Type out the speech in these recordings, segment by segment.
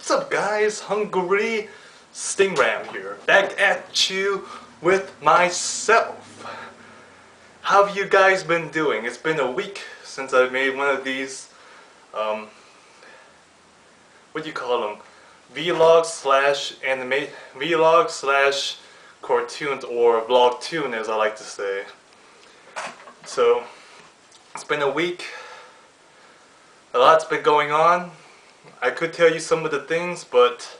What's up guys, Hungry Stingram here, back at you with myself. How have you guys been doing? It's been a week since I made one of these, what do you call them? Vlog slash cartoons, or vlogtoon as I like to say. So, it's been a week, a lot's been going on. I could tell you some of the things, but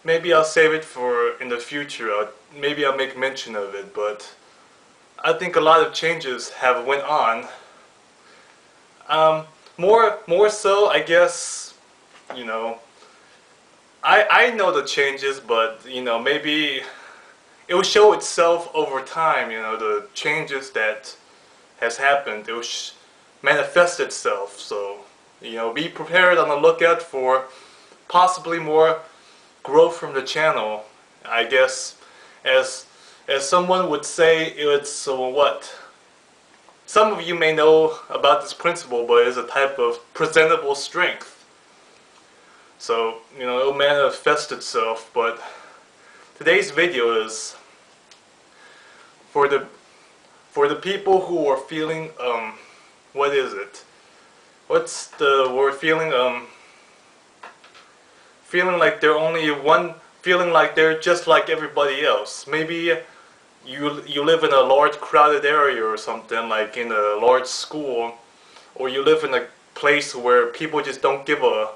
maybe I'll save it for in the future. Maybe I'll make mention of it, but I think a lot of changes have went on. More so, I guess, you know, I know the changes, but, you know, maybe it will show itself over time, you know, the changes that has happened. It will manifest itself, so, you know, be prepared, on the lookout for possibly more growth from the channel. I guess, as someone would say, it's what? Some of you may know about this principle, but it's a type of presentable strength. So, you know, it'll manifest itself. But today's video is for the people who are feeling what is it? What's the word? Feeling like they're only one, feeling like they're just like everybody else. Maybe you live in a large crowded area or something, like in a large school, or you live in a place where people just don't give a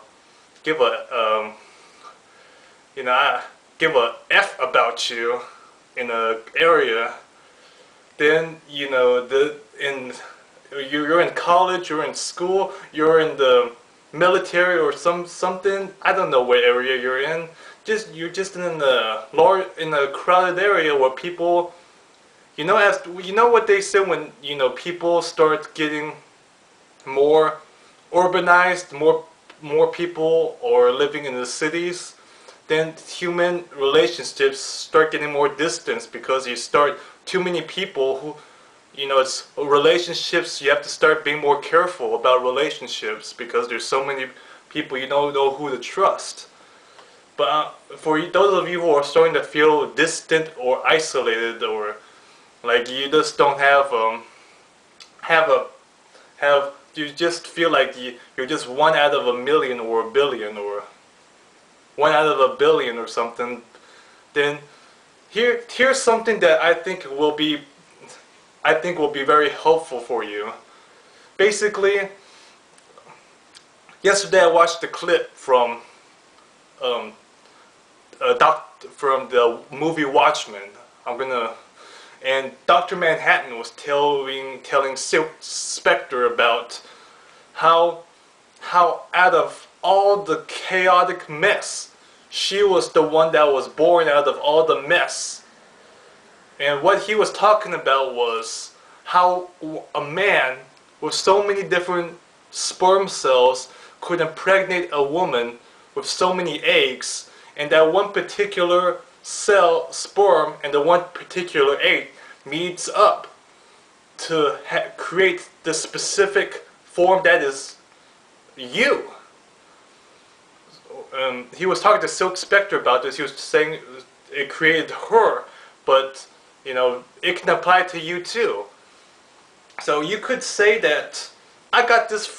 F about you in a area. Then, you know, you're in college, you're in school, you're in the military or something. I don't know what area you're in. You're just in a crowded area where people, you know what they say when, you know, people start getting more urbanized, more people are living in the cities, then human relationships start getting more distant because you start too many people who, you know, it's relationships. You have to start being more careful about relationships because there's so many people you don't know who to trust. But for those of you who are starting to feel distant or isolated, or like you just don't you just feel like you're just one out of a million or a billion, or one out of a billion or something, then here's something that I think will be very helpful for you. Basically, yesterday I watched the clip from from the movie Watchmen. And Dr. Manhattan was telling Silk Spectre about how out of all the chaotic mess, she was the one that was born out of all the mess. And what he was talking about was how a man with so many different sperm cells could impregnate a woman with so many eggs, and that one particular sperm and the one particular egg meets up to create the specific form that is you. He was talking to Silk Spectre about this. He was saying it created her, but, you know, it can apply to you too. So you could say that I got this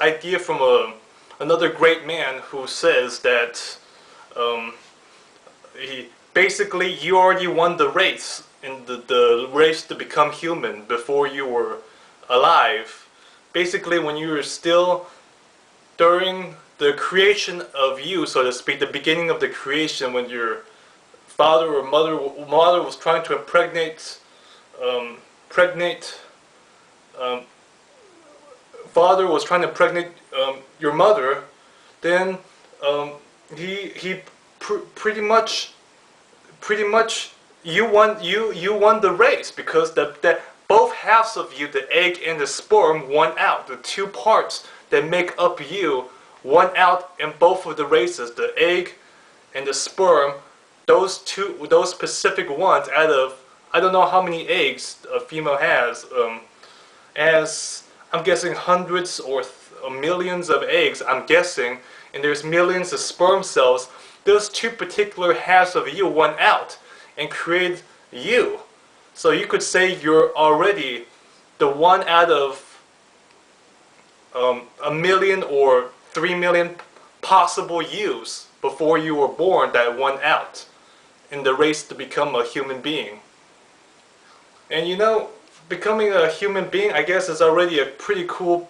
idea from another great man who says that basically you already won the race, in the race to become human, before you were alive. Basically, when you were still during the creation of you, so to speak, the beginning of the creation, when your father or mother was trying to impregnate, father was trying to impregnate your mother, then he pretty much you won the race, because that both halves of you, the egg and the sperm, won out. The two parts that make up you won out in both of the races, the egg and the sperm. Those specific ones out of, I don't know how many eggs a female has, as I'm guessing hundreds or millions of eggs, I'm guessing, and there's millions of sperm cells, those two particular halves of you went out and create you. So you could say you're already the one out of a million or 3 million possible yous before you were born that went out in the race to become a human being. And you know, becoming a human being, I guess, is already a pretty cool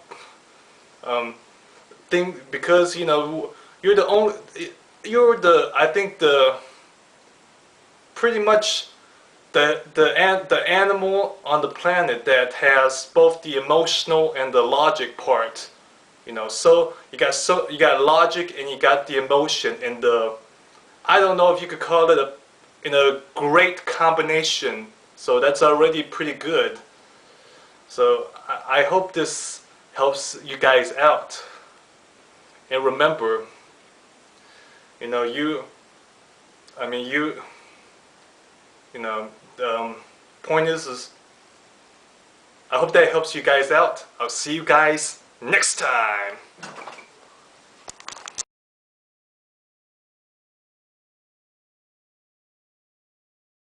thing, because you know you're the only, I think pretty much the animal on the planet that has both the emotional and the logic part. You know, so you got logic and you got the emotion, and I don't know if you could call it a great combination. So that's already pretty good. So I hope this helps you guys out. And remember, you know, you know, the point is I hope that helps you guys out. I'll see you guys next time.